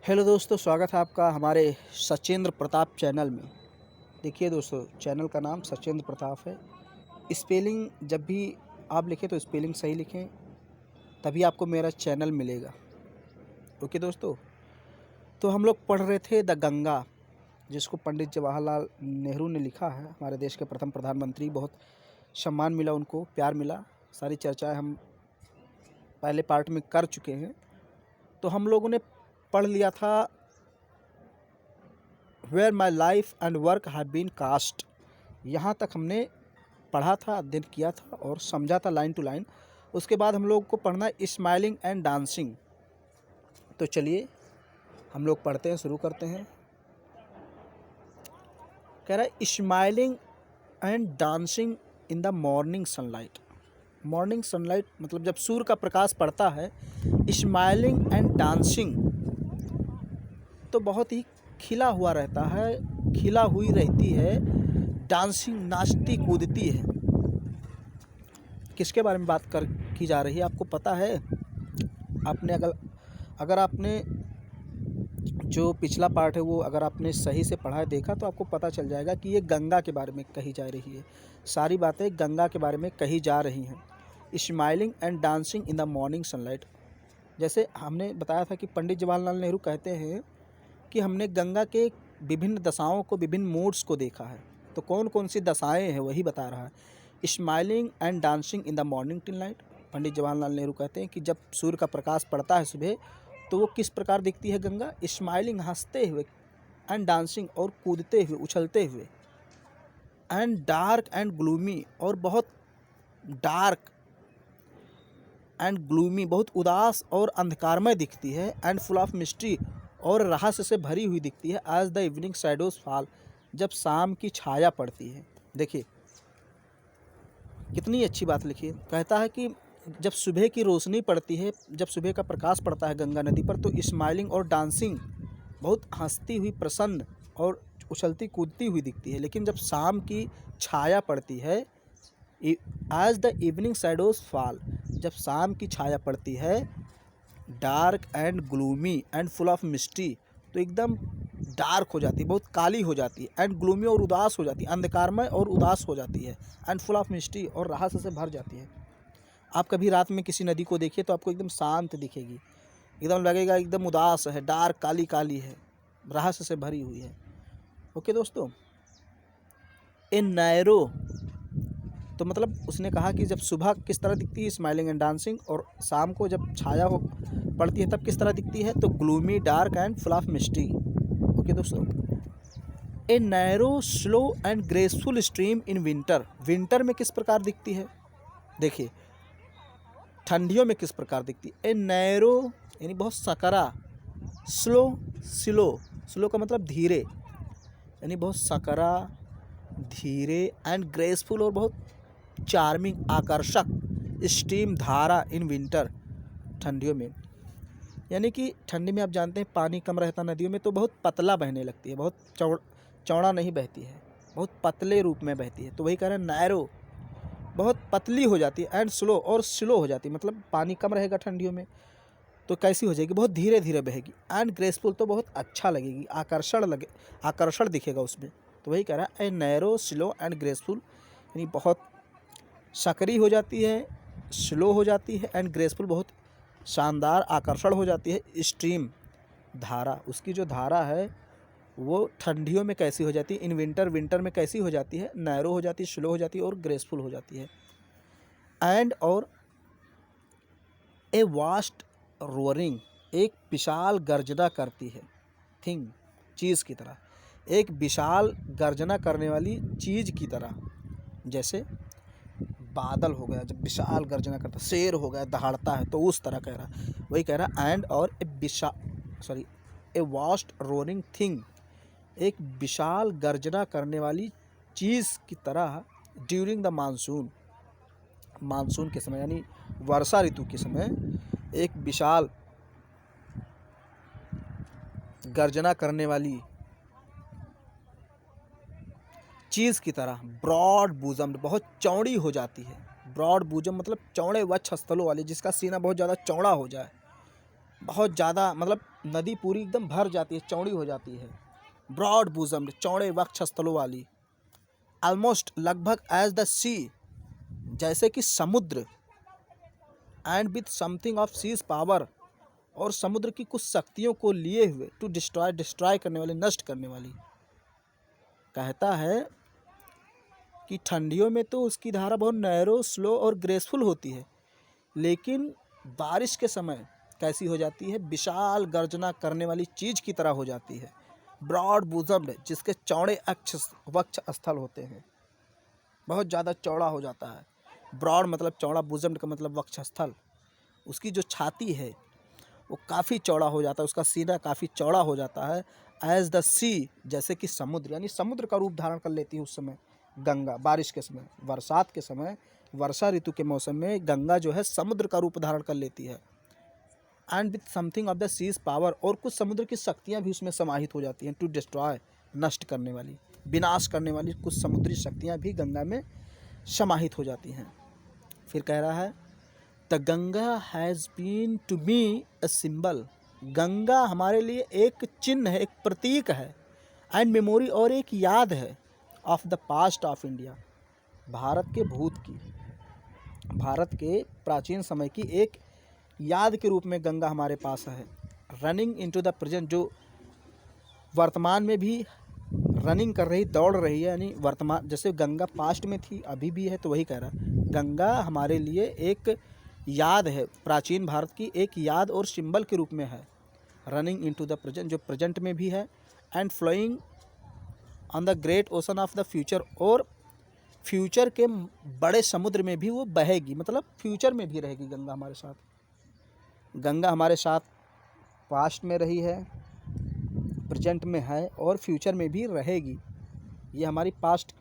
Hello दोस्तों, स्वागत है आपका हमारे सचेंद्र प्रताप चैनल में। देखिए दोस्तों, चैनल का नाम सचेंद्र प्रताप है। स्पेलिंग जब भी आप लिखें तो स्पेलिंग सही लिखें, तभी आपको मेरा चैनल मिलेगा। ओके दोस्तों, तो हम लोग पढ़ रहे थे द गंगा, जिसको पंडित जवाहरलाल नेहरू ने लिखा है। हमारे देश के प्रथम प्रधानमंत्री, बहुत सम्मान मिला उनको, प्यार मिला। सारी चर्चाएँ हम पहले पार्ट में कर चुके हैं। तो हम लोगों ने पढ़ लिया था where my life and work have been cast. यहाँ तक हमने पढ़ा था, अध्ययन किया था और समझा था लाइन टू लाइन। उसके बाद हम लोग को पढ़ना है स्माइलिंग एंड डांसिंग। तो चलिए हम लोग पढ़ते हैं, शुरू करते हैं। कह रहा है smiling and dancing in the morning sunlight. Morning sunlight मतलब जब सूर्य का प्रकाश पड़ता है। स्माइलिंग एंड डांसिंग तो बहुत ही खिला हुआ रहता है, खिला हुई रहती है। डांसिंग नाचती कूदती है। किसके बारे में बात की जा रही है आपको पता है? आपने अगर आपने जो पिछला पार्ट है वो अगर आपने सही से पढ़ा है, देखा, तो आपको पता चल जाएगा कि ये गंगा के बारे में कही जा रही है। सारी बातें गंगा के बारे में कही जा रही हैं। Smiling and dancing in the morning sunlight. जैसे हमने बताया था कि पंडित जवाहरलाल नेहरू कहते हैं कि हमने गंगा के विभिन्न दशाओं को, विभिन्न मूड्स को देखा है। तो कौन कौन सी दशाएं हैं वही बता रहा है। Smiling and dancing in the morning till night. Pandit Jawaharlal Nehru कहते हैं कि जब सूर्य का प्रकाश पड़ता है सुबह, तो वो किस प्रकार दिखती है गंगा? स्माइलिंग, हंसते हुए, एंड डांसिंग, और कूदते हुए, उछलते हुए, एंड डार्क एंड ग्लूमी, और बहुत डार्क एंड ग्लूमी, बहुत उदास और अंधकारमय दिखती है। एंड फुल ऑफ मिस्ट्री, और रहस्य से भरी हुई दिखती है। As the evening shadows fall, जब शाम की छाया पड़ती है। देखिए कितनी अच्छी बात लिखी है। कहता है कि जब सुबह की रोशनी पड़ती है, जब सुबह का प्रकाश पड़ता है गंगा नदी पर, तो स्माइलिंग और डांसिंग, बहुत हंसती हुई, प्रसन्न और उछलती कूदती हुई दिखती है। लेकिन जब शाम की छाया पड़ती है, as the evening shadows fall, जब शाम की छाया पड़ती है, dark and gloomy and full of mystery, तो एकदम डार्क हो जाती है, बहुत काली हो जाती है। एंड ग्लूमी, और उदास हो जाती है, अंधकारमय और उदास हो जाती है। एंड फुल ऑफ मिस्ट्री, और रहस्य से भर जाती है। आप कभी रात में किसी नदी को देखिए तो आपको एकदम शांत दिखेगी, एकदम लगेगा एकदम उदास है, डार्क, काली काली है, रहस्य से भरी हुई है। ओके दोस्तों, ए नैरो, तो मतलब उसने कहा कि जब सुबह किस तरह दिखती है स्माइलिंग एंड डांसिंग, और शाम को जब छाया हो पड़ती है तब किस तरह दिखती है? तो gloomy, dark and full of mystery. Okay दोस्तों, a narrow slow and graceful stream in winter. Winter में किस प्रकार दिखती है? देखिए ठंडियों में किस प्रकार दिखती है? ए नैरो यानी बहुत सकरा, स्लो, स्लो, स्लो का मतलब धीरे, यानी बहुत सकरा, धीरे, एंड ग्रेसफुल, और बहुत चार्मिंग, आकर्षक, स्ट्रीम, धारा, इन विंटर, ठंडियों में। यानी कि ठंडी में आप जानते हैं पानी कम रहता नदियों में, तो बहुत पतला बहने लगती है, बहुत चौड़ा नहीं बहती है, बहुत पतले रूप में बहती है। तो वही कह रहे हैं नैरो, बहुत पतली हो जाती है। एंड स्लो, और स्लो हो जाती है, मतलब पानी कम रहेगा ठंडियों में तो कैसी हो जाएगी? बहुत धीरे धीरे बहेगी। एंड ग्रेसफुल, तो बहुत अच्छा लगेगी, आकर्षण दिखेगा उसमें। तो वही कह रहा है ए नैरो स्लो एंड ग्रेसफुल, यानी बहुत सकरी हो जाती है, स्लो हो जाती है, एंड ग्रेसफुल, बहुत शानदार, आकर्षण हो जाती है। स्ट्रीम, धारा, उसकी जो धारा है वो ठंडियों में कैसी हो जाती है? इन विंटर, विंटर में कैसी हो जाती है? नैरो हो जाती है, स्लो हो जाती है, और ग्रेसफुल हो जाती है। एंड और ए वास्ट रोअरिंग, एक विशाल गर्जना करती है। थिंग, चीज़ की तरह, एक विशाल गर्जना करने वाली चीज़ की तरह। जैसे बादल हो गया, जब विशाल गर्जना करता, शेर हो गया, दहाड़ता है, तो उस तरह कह रहा। वही कह रहा एंड और ए वास्ट रोअरिंग थिंग, एक विशाल गर्जना करने वाली चीज़ की तरह। ड्यूरिंग द मानसून, मानसून के समय यानी वर्षा ऋतु के समय, एक विशाल गर्जना करने वाली चीज़ की तरह। ब्रॉड बूजम, बहुत चौड़ी हो जाती है। ब्रॉड बूजम मतलब चौड़े वक्ष स्थलों वाली, जिसका सीना बहुत ज़्यादा चौड़ा हो जाए। बहुत ज़्यादा मतलब नदी पूरी एकदम भर जाती है, चौड़ी हो जाती है। ब्रॉड बूजम्ड, चौड़े वक्षस्थलों वाली। ऑलमोस्ट, लगभग एज द सी, जैसे कि समुद्र। And with something of sea's power, और समुद्र की कुछ शक्तियों को लिए हुए। टू डिस्ट्रॉय, डिस्ट्रॉय करने वाली, नष्ट करने वाली। कहता है कि ठंडियों में तो उसकी धारा बहुत नैरो, स्लो और ग्रेसफुल होती है, लेकिन बारिश के समय कैसी हो जाती है? विशाल गर्जना करने वाली चीज़ की तरह हो जाती है। ब्रॉड बूजम्ड, जिसके चौड़े वक्ष स्थल होते हैं, बहुत ज़्यादा चौड़ा हो जाता है। ब्रॉड मतलब चौड़ा, बूजम्ड का मतलब वक्ष स्थल। उसकी जो छाती है वो काफ़ी चौड़ा हो जाता है, उसका सीना काफ़ी चौड़ा हो जाता है। एज द सी, जैसे कि समुद्र, यानी समुद्र का रूप धारण कर लेती है उस समय गंगा। बारिश के समय, बरसात के समय, वर्षा ऋतु के मौसम में गंगा जो है समुद्र का रूप धारण कर लेती है। And with something of the sea's power, और कुछ समुद्र की शक्तियाँ भी उसमें समाहित हो जाती हैं। टू डिस्ट्रॉय, नष्ट करने वाली, विनाश करने वाली कुछ समुद्री शक्तियाँ भी गंगा में समाहित हो जाती हैं। फिर कह रहा है the Ganga has been to me a symbol. Ganga हमारे लिए एक चिन्ह है, एक प्रतीक है। एंड मेमोरी, और एक याद है। Of the past of India, Bharat के भूत की, भारत के प्राचीन समय की एक याद के रूप में गंगा हमारे पास है। रनिंग इनटू द प्रेजेंट, जो वर्तमान में भी रनिंग कर रही, दौड़ रही है, यानी वर्तमान, जैसे गंगा पास्ट में थी अभी भी है, तो वही कह रहा है। गंगा हमारे लिए एक याद है, प्राचीन भारत की एक याद और सिंबल के रूप में है। रनिंग इनटू द प्रेजेंट, जो प्रेजेंट में भी है। And flowing on the great ocean of the future, और फ्यूचर के बड़े समुद्र में भी वो बहेगी, मतलब फ्यूचर में भी रहेगी गंगा हमारे साथ। गंगा हमारे साथ पास्ट में रही है, प्रेजेंट में है, और फ्यूचर में भी रहेगी। ये हमारी पास्ट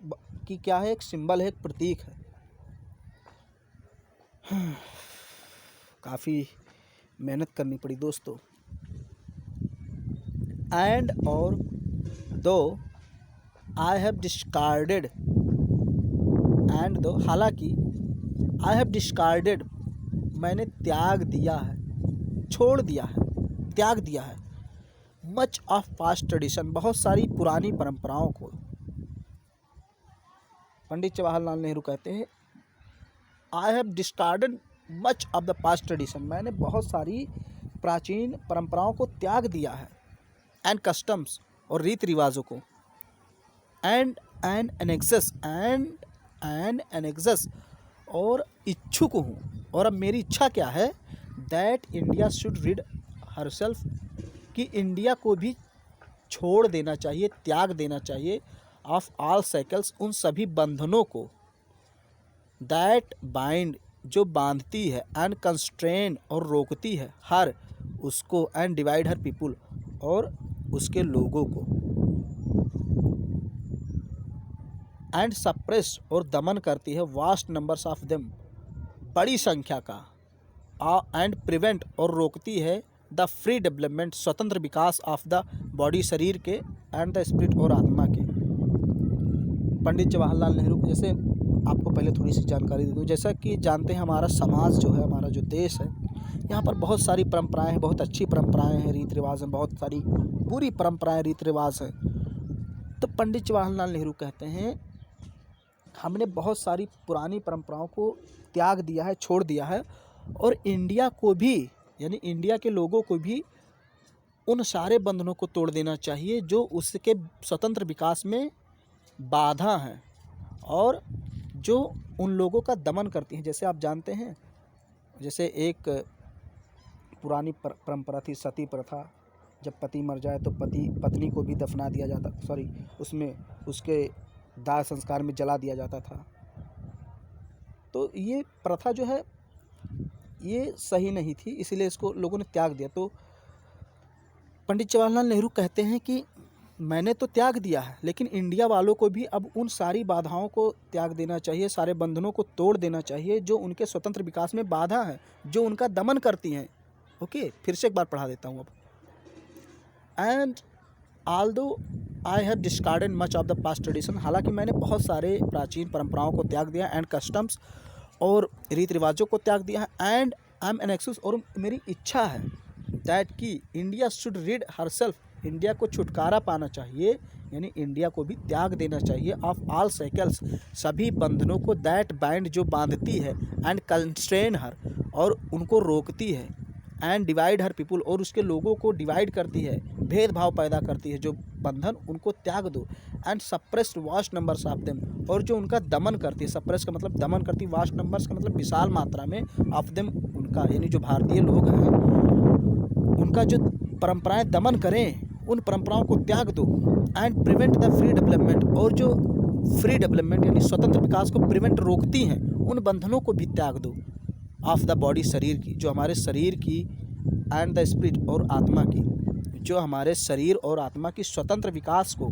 की क्या है? एक सिंबल है, एक प्रतीक है। काफ़ी मेहनत करनी पड़ी दोस्तों। एंड और दो आई हैव डिस्कार्डेड, एंड दो, हालांकि, आई हैव डिस्कार्डेड, मैंने त्याग दिया है, छोड़ दिया है, त्याग दिया है। मच ऑफ पास्ट ट्रेडिशन, बहुत सारी पुरानी परंपराओं को। पंडित जवाहरलाल नेहरू कहते हैं I have discarded much of the past tradition, मैंने बहुत सारी प्राचीन परंपराओं को त्याग दिया है। एंड कस्टम्स, और रीति रिवाजों को। एंड एन एनेक्सस, एंड एनेक्सस, और इच्छुक हूँ, और अब मेरी इच्छा क्या है? That India should read herself, कि इंडिया को भी छोड़ देना चाहिए, त्याग देना चाहिए। ऑफ ऑल साइकिल्स, उन सभी बंधनों को। दैट बाइंड, जो बांधती है। एंड कंस्ट्रेन, और रोकती है, हर, उसको। एंड डिवाइड हर पीपुल, और उसके लोगों को। एंड सप्रेस, और दमन करती है। वास्ट नंबर्स ऑफ देम, बड़ी संख्या का। एंड प्रिवेंट, और रोकती है। द फ्री डेवलपमेंट, स्वतंत्र विकास ऑफ द बॉडी, शरीर के। एंड द स्पिरिट, और आत्मा के। पंडित जवाहरलाल नेहरू, जैसे आपको पहले थोड़ी सी जानकारी दे दूँ। जैसा कि जानते हैं, हमारा समाज जो है, हमारा जो देश है, यहाँ पर बहुत सारी परंपराएं हैं, बहुत अच्छी परंपराएं हैं, रीति रिवाज हैं, बहुत सारी बुरी परंपराएं, रीति रिवाज हैं। तो पंडित जवाहरलाल नेहरू कहते हैं हमने बहुत सारी पुरानी परंपराओं को त्याग दिया है, छोड़ दिया है, और इंडिया को भी, यानी इंडिया के लोगों को भी उन सारे बंधनों को तोड़ देना चाहिए जो उसके स्वतंत्र विकास में बाधा हैं, और जो उन लोगों का दमन करती हैं। जैसे आप जानते हैं, जैसे एक पुरानी परंपरा थी, सती प्रथा। जब पति मर जाए तो पत्नी को भी दफना दिया जाता, उसमें उसके दाह संस्कार में जला दिया जाता था। तो ये प्रथा जो है ये सही नहीं थी, इसीलिए इसको लोगों ने त्याग दिया। तो पंडित जवाहरलाल नेहरू कहते हैं कि मैंने तो त्याग दिया है, लेकिन इंडिया वालों को भी अब उन सारी बाधाओं को त्याग देना चाहिए, सारे बंधनों को तोड़ देना चाहिए जो उनके स्वतंत्र विकास में बाधा है, जो उनका दमन करती हैं। ओके, फिर से एक बार पढ़ा देता हूँ अब। And although I have discarded much of the past tradition, हालांकि मैंने बहुत सारे प्राचीन परंपराओं को त्याग दिया। एंड कस्टम्स, और रीति रिवाजों को त्याग दिया है। एंड आई एम एन एक्सूस, और मेरी इच्छा है दैट कि India should read herself, India को छुटकारा पाना चाहिए, यानी इंडिया को भी त्याग देना चाहिए, ऑफ ऑल साइकिल्स, सभी बंधनों को, दैट बाइंड जो बांधती है, एंड कंस्ट्रेन हर और उनको रोकती है, एंड डिवाइड हर पीपुल और उसके लोगों को डिवाइड करती है, भेदभाव पैदा करती है, जो बंधन उनको त्याग दो, and suppressed vast numbers of them और जो उनका दमन करती है, सप्रेस का मतलब दमन करती है, वास्ट नंबर्स का मतलब विशाल मात्रा में, ऑफ देम उनका, यानी जो भारतीय लोग हैं उनका जो परंपराएं दमन करें, उन परंपराओं को त्याग दो, and prevent the free development और जो फ्री डेवलपमेंट यानी स्वतंत्र विकास को प्रिवेंट रोकती हैं, उन बंधनों को भी त्याग दो, ऑफ द बॉडी शरीर की, जो हमारे शरीर की, एंड द स्पिरिट और आत्मा की, जो हमारे शरीर और आत्मा की स्वतंत्र विकास को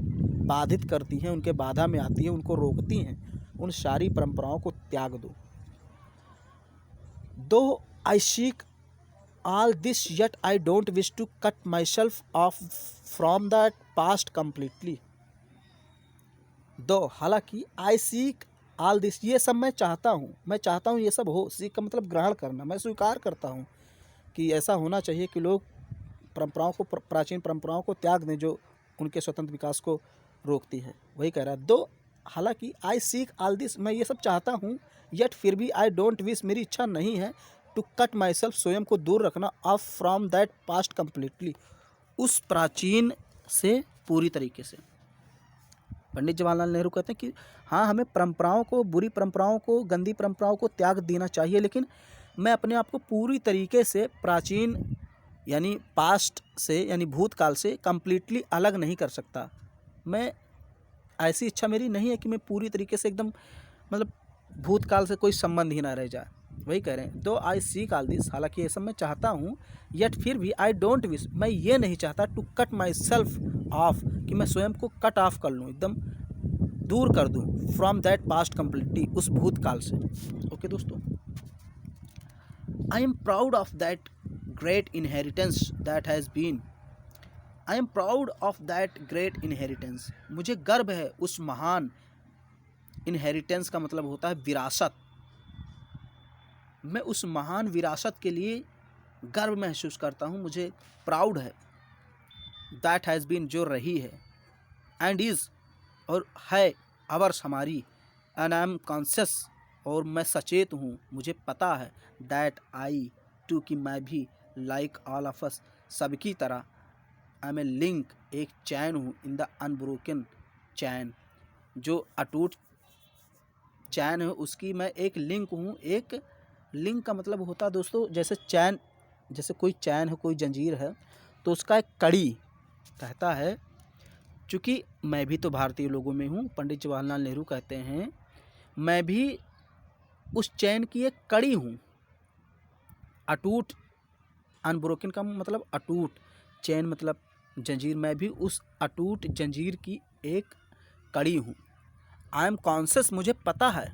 बाधित करती हैं, उनके बाधा में आती हैं, उनको रोकती हैं, उन सारी परंपराओं को त्याग दो। दो आई seek all this yet I don't wish to cut myself off from that past completely। दो हालांकि I seek all this, ये सब मैं चाहता हूँ ये सब हो, सीख का मतलब ग्रहण करना, मैं स्वीकार करता हूँ कि ऐसा होना चाहिए कि लोग परंपराओं को, प्राचीन परंपराओं को त्याग दें जो उनके स्वतंत्र विकास को रोकती है। वही कह रहा है, दो हालांकि I seek all this, मैं ये सब चाहता हूँ, yet फिर भी I don't wish, मेरी इच्छा नहीं है, टू कट माई सेल्फ, स्वयं को दूर रखना, of from that past completely, उस प्राचीन से पूरी तरीके से। पंडित जवाहरलाल नेहरू कहते हैं कि हाँ, हमें परंपराओं को, बुरी परंपराओं को, गंदी परंपराओं को त्याग देना चाहिए, लेकिन मैं अपने आप को पूरी तरीके से प्राचीन यानी पास्ट से, यानी भूतकाल से कम्प्लीटली अलग नहीं कर सकता। मैं, ऐसी इच्छा मेरी नहीं है कि मैं पूरी तरीके से एकदम मतलब भूतकाल से कोई संबंध ही ना रह जाए। वही कह रहे हैं, दो आई सीक ऑल दिस, हालांकि ये सब मैं चाहता हूँ, यट फिर भी आई डोंट विश, मैं ये नहीं चाहता, to cut myself off, कि मैं स्वयं को कट ऑफ कर लूँ, एकदम दूर कर दूँ, फ्रॉम दैट पास्ट कम्प्लीटली, उस भूतकाल से। ओके दोस्तों, I am proud of that great inheritance that has been, I am proud of that great inheritance, मुझे गर्व है उस महान, इनहेरिटेंस का मतलब होता है विरासत, मैं उस महान विरासत के लिए गर्व महसूस करता हूँ, मुझे प्राउड है, दैट हैज़ बीन, जो रही है, एंड इज़ और है, अवर्स हमारी, एंड आई एम कॉन्शियस और मैं सचेत हूँ, मुझे पता है, दैट आई टू, कि मैं भी, लाइक ऑल ऑफ अस, सबकी तरह, आई एम ए लिंक, एक चैन हूँ, इन द अनब्रोकन चैन, जो अटूट चैन है उसकी मैं एक लिंक हूँ। एक लिंक का मतलब होता है दोस्तों, जैसे चैन, जैसे कोई चैन है, कोई जंजीर है, तो उसका एक कड़ी कहता है, चूँकि मैं भी तो भारतीय लोगों में हूँ, पंडित जवाहरलाल नेहरू कहते हैं, मैं भी उस चैन की एक कड़ी हूँ, अटूट, अनब्रोकन का मतलब अटूट, चैन मतलब जंजीर, मैं भी उस अटूट जंजीर की एक कड़ी हूँ। आई एम कॉन्शियस, मुझे पता है,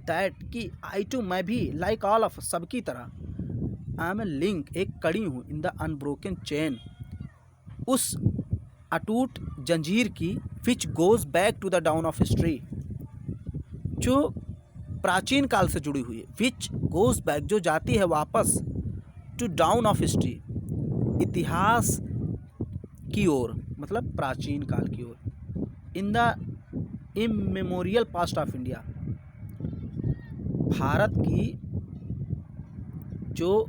दैट कि आई टू, मैं भी, लाइक ऑल ऑफ, सबकी तरह, आई एम ए लिंक, एक कड़ी हूँ, इन द अनब्रोकन चैन, उस अटूट जंजीर की, which goes back to the dawn of history, जो प्राचीन काल से जुड़ी हुई है, विच गोज़ बैक, जो जाती है वापस, टू डाउन ऑफ हिस्ट्री, इतिहास की ओर, मतलब प्राचीन काल की ओर, in the immemorial past of India, Bharat की जो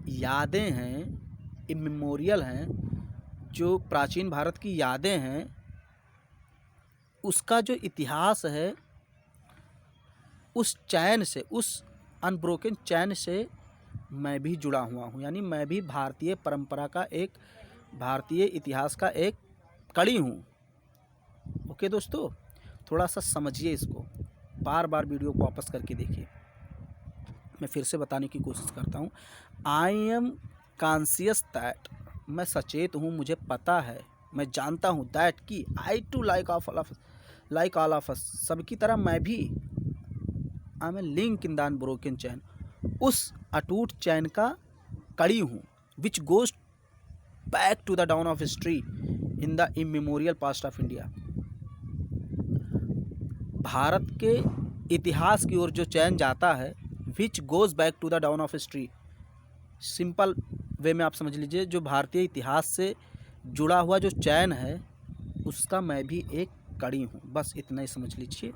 यादें हैं, इमेमोरियल हैं, जो प्राचीन भारत की यादें हैं, उसका जो इतिहास है, उस चैन से, उस अनब्रोकन चैन से मैं भी जुड़ा हुआ हूँ, यानी मैं भी भारतीय परंपरा का एक, भारतीय इतिहास का एक कड़ी हूँ। ओके दोस्तों, थोड़ा सा समझिए इसको, बार बार वीडियो को वापस करके देखिए। मैं फिर से बताने की कोशिश करता हूँ, आई एम कॉन्शियस दैट, मैं सचेत हूँ, मुझे पता है, मैं जानता हूँ, दैट कि I too, like all of us, सबकी तरह मैं भी, I am a link in the unbroken chain, उस अटूट चैन का कड़ी हूँ, which goes back to the dawn of history in the immemorial past of India, Bharat के इतिहास की ओर जो चैन जाता है, which goes back to the dawn of history, simple way में आप समझ लीजिए, जो भारतीय इतिहास से जुड़ा हुआ जो चैन है उसका मैं भी एक कड़ी हूँ, बस इतना ही समझ लीजिए।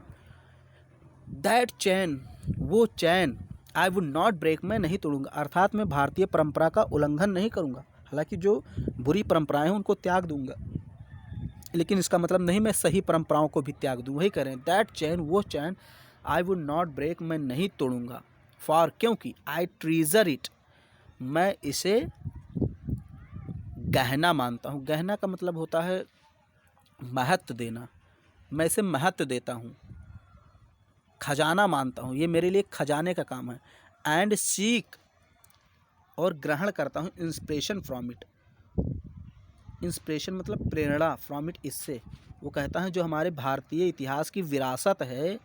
दैट चैन, वो चैन आई वुड नॉट ब्रेक, मैं नहीं तोड़ूंगा, अर्थात मैं भारतीय परंपरा का उल्लंघन नहीं करूंगा, हालांकि जो बुरी परंपराएं हैं उनको त्याग दूंगा, लेकिन इसका मतलब नहीं मैं सही परंपराओं को भी त्याग दूँ। वही कह रहे हैं, दैट चैन, वो चैन आई वुड नॉट ब्रेक, मैं नहीं तोड़ूंगा, फॉर, क्योंकि आई ट्रीजर इट, मैं इसे गहना मानता हूँ। गहना का मतलब होता है महत्व देना, मैं इसे महत्व देता हूँ, खजाना मानता हूँ, ये मेरे लिए खजाने का काम है। एंड सीक, और ग्रहण करता हूँ, इंस्पिरेशन फ्रॉम इट, इंस्पिरेशन मतलब प्रेरणा, फ्रॉम इट, इससे। वो कहता है जो हमारे भारतीय इतिहास की विरासत है,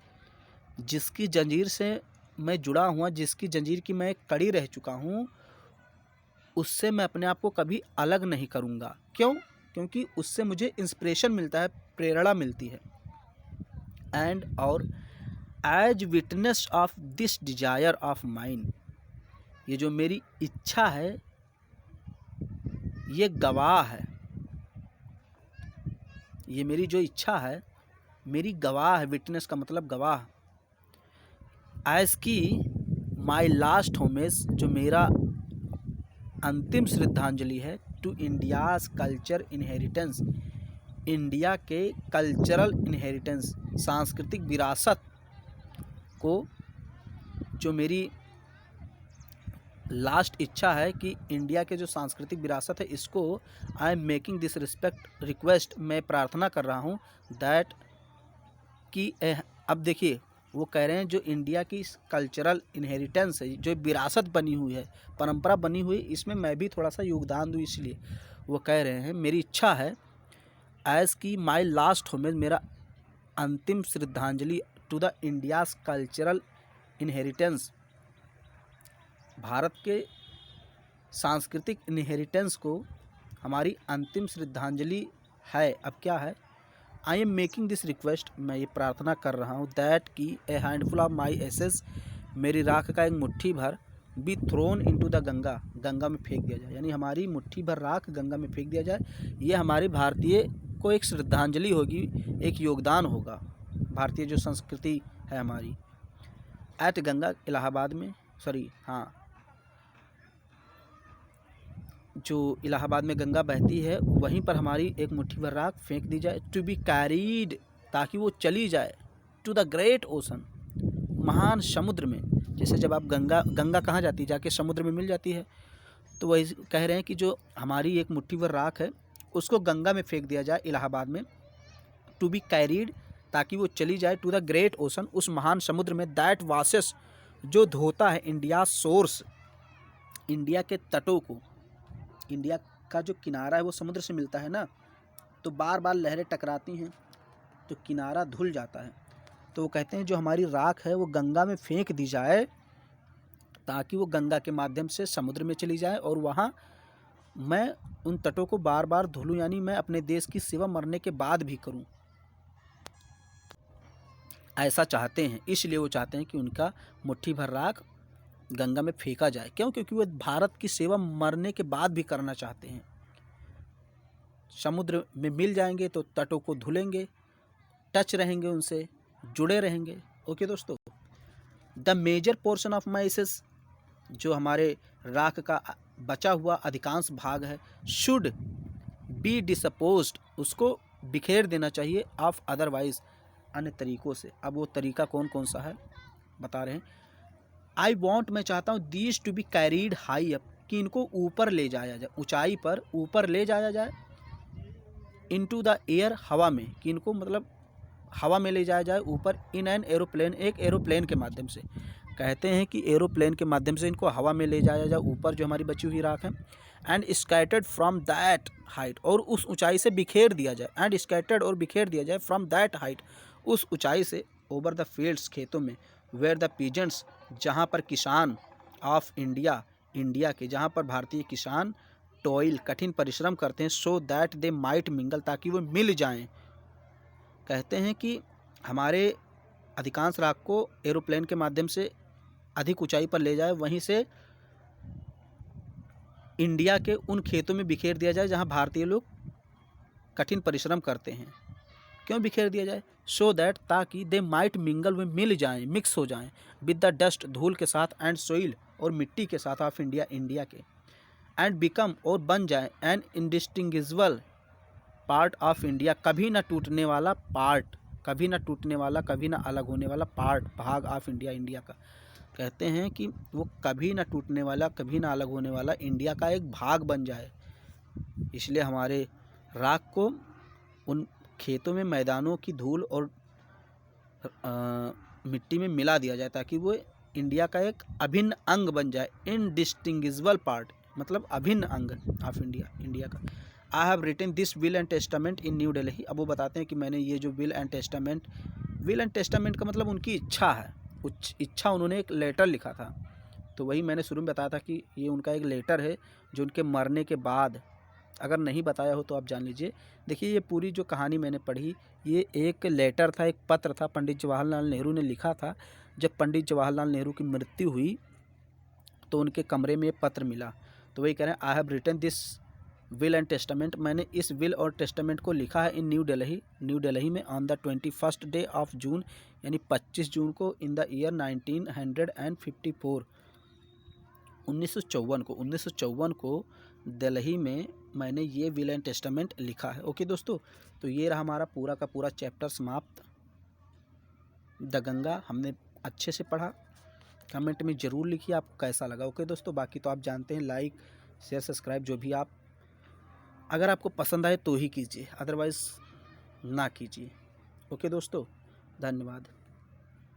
जिसकी जंजीर से मैं जुड़ा हुआ, जिसकी जंजीर की मैं कड़ी रह चुका हूँ, उससे मैं अपने आप को कभी अलग नहीं करूँगा। क्यों? क्योंकि उससे मुझे इंस्पिरेशन मिलता है, प्रेरणा मिलती है। एंड और as witness of this desire of mind, ये जो मेरी इच्छा है ये गवाह है, ये मेरी जो इच्छा है मेरी गवाह है, विटनेस का मतलब गवाह। एज की माई लास्ट होमेज, जो मेरा अंतिम श्रद्धांजलि है, to India's culture inheritance, India के कल्चरल इनहेरिटेंस, सांस्कृतिक विरासत को, जो मेरी लास्ट इच्छा है कि इंडिया के जो सांस्कृतिक विरासत है इसको, I am making this respect request, मैं प्रार्थना कर रहा हूँ, दैट कि अब देखिए वो कह रहे हैं जो इंडिया की कल्चरल इनहेरिटेंस है, जो विरासत बनी हुई है, परंपरा बनी हुई, इसमें मैं भी थोड़ा सा योगदान दूँ, इसलिए वो कह रहे हैं मेरी इच्छा है, एज़ की माई लास्ट होमेज, मेरा अंतिम श्रद्धांजलि, to the India's cultural inheritance, भारत के सांस्कृतिक इनहेरिटेंस को हमारी अंतिम श्रद्धांजलि है। अब क्या है, I am making this request, मैं ये प्रार्थना कर रहा हूँ, दैट की ए हैंडफुल ऑफ माई एसेस, मेरी राख का एक मुट्ठी भर, be thrown into the Ganga, Ganga में फेंक दिया जाए, यानी हमारी मुट्ठी भर राख गंगा में फेंक दिया जाए। ये हमारी भारतीय को एक श्रद्धांजलि होगी, एक योगदान होगा, भारतीय जो संस्कृति है हमारी। एट गंगा, इलाहाबाद में, सॉरी हाँ, जो इलाहाबाद में गंगा बहती है वहीं पर हमारी एक मुट्ठी भर राख फेंक दी जाए, टू बी कैरीड, ताकि वो चली जाए, टू द ग्रेट ओशन, महान समुद्र में। जैसे जब आप गंगा कहाँ जाती है, जाके समुद्र में मिल जाती है, तो वही कह रहे हैं कि जो हमारी एक मुट्ठी भर राख है उसको गंगा में फेंक दिया जाए इलाहाबाद में, टू बी कैरीड, ताकि वो चली जाए, टू द ग्रेट ओशन, उस महान समुद्र में, दैट वासेस, जो धोता है, इंडिया सोर्स, इंडिया के तटों को, इंडिया का जो किनारा है वो समुद्र से मिलता है ना, तो बार बार लहरें टकराती हैं तो किनारा धुल जाता है, तो वो कहते हैं जो हमारी राख है वो गंगा में फेंक दी जाए, ताकि वो गंगा के माध्यम से समुद्र में चली जाए और वहाँ मैं उन तटों को बार बार धुलूँ, यानी मैं अपने देश की सेवा मरने के बाद भी करूँ, ऐसा चाहते हैं। इसलिए वो चाहते हैं कि उनका मुट्ठी भर राख गंगा में फेंका जाए। क्यों? क्योंकि वो भारत की सेवा मरने के बाद भी करना चाहते हैं। समुद्र में मिल जाएंगे तो तटों को धुलेंगे, टच रहेंगे, उनसे जुड़े रहेंगे। ओके दोस्तों, the major portion of my ashes, जो हमारे राख का बचा हुआ अधिकांश भाग है, शुड बी डिसपोज्ड, उसको बिखेर देना चाहिए, ऑफ अदरवाइज, अन्य तरीकों से। अब वो तरीका कौन कौन सा है बता रहे हैं। आई वॉन्ट, मैं चाहता हूँ, these to be carried high up, कि इनको ऊपर ले जाया जाए, ऊंचाई पर ऊपर ले जाया जाए, इनटू द एयर, हवा में, कि इनको मतलब हवा में ले जाया जाए ऊपर, इन एन एरोप्लेन, एक एरोप्लेन के माध्यम से। कहते हैं कि एरोप्लेन के माध्यम से इनको हवा में ले जाया जाए ऊपर, जो हमारी बची हुई राख है, and scattered from that height, और उस ऊंचाई से बिखेर दिया जाए, एंड स्कैटर्ड, और बिखेर दिया जाए, फ्रॉम दैट हाइट, उस ऊंचाई से, ओवर द फील्ड्स, खेतों में, वेयर द पीजेंट्स, जहाँ पर किसान, ऑफ इंडिया, इंडिया के, जहाँ पर भारतीय किसान, टॉयल, कठिन परिश्रम करते हैं, so that they might mingle, ताकि वो मिल जाएं। कहते हैं कि हमारे अधिकांश राख को एरोप्लेन के माध्यम से अधिक ऊंचाई पर ले जाए, वहीं से इंडिया के उन खेतों में बिखेर दिया जाए जहाँ भारतीय लोग कठिन परिश्रम करते हैं। क्यों बिखेर दिया जाए? सो दैट, ताकि दे माइट मिंगल, वे मिल जाएं, मिक्स हो जाएं विद द डस्ट, धूल के साथ, एंड सोइल, और मिट्टी के साथ ऑफ इंडिया, इंडिया के, एंड बिकम, और बन जाए एन इंडिस्टिंगिजिबल पार्ट ऑफ इंडिया, कभी ना टूटने वाला पार्ट, कभी ना टूटने वाला, कभी ना अलग होने वाला पार्ट, भाग ऑफ इंडिया, इंडिया का। कहते हैं कि वो कभी ना टूटने वाला, कभी ना अलग होने वाला इंडिया का एक भाग बन जाए। इसलिए हमारे राख को उन खेतों में, मैदानों की धूल और मिट्टी में मिला दिया जाए, ताकि वो इंडिया का एक अभिन्न अंग बन जाए। इनडिस्टिंगिजिबल पार्ट मतलब अभिन्न अंग ऑफ इंडिया, इंडिया का। I have written this will and testament in New Delhi. अब वो बताते हैं कि मैंने ये जो विल एंड टेस्टामेंट का मतलब उनकी इच्छा है, इच्छा, उन्होंने एक लेटर लिखा था। तो वही मैंने शुरू में बताया था कि ये उनका एक लेटर है जो उनके मरने के बाद, अगर नहीं बताया हो तो आप जान लीजिए। देखिए, ये पूरी जो कहानी मैंने पढ़ी, ये एक लेटर था, एक पत्र था, पंडित जवाहरलाल नेहरू ने लिखा था। जब पंडित जवाहरलाल नेहरू की मृत्यु हुई तो उनके कमरे में ये पत्र मिला। तो वही कह रहे हैं, I have written this will and testament, मैंने इस विल और टेस्टामेंट को लिखा है इन न्यू दिल्ली में on the 21st day of June, यानी 25 जून को, इन द ईयर 1954, 1954 को दिल्ली में मैंने ये विल एंड टेस्टामेंट लिखा है। ओके दोस्तों, तो ये रहा हमारा पूरा का पूरा चैप्टर समाप्त, द गंगा। हमने अच्छे से पढ़ा। कमेंट में ज़रूर लिखिए आपको कैसा लगा। ओके दोस्तों, बाकी तो आप जानते हैं, लाइक शेयर सब्सक्राइब जो भी आप, अगर आपको पसंद आए तो ही कीजिए, अदरवाइज़ ना कीजिए। ओके दोस्तों, धन्यवाद।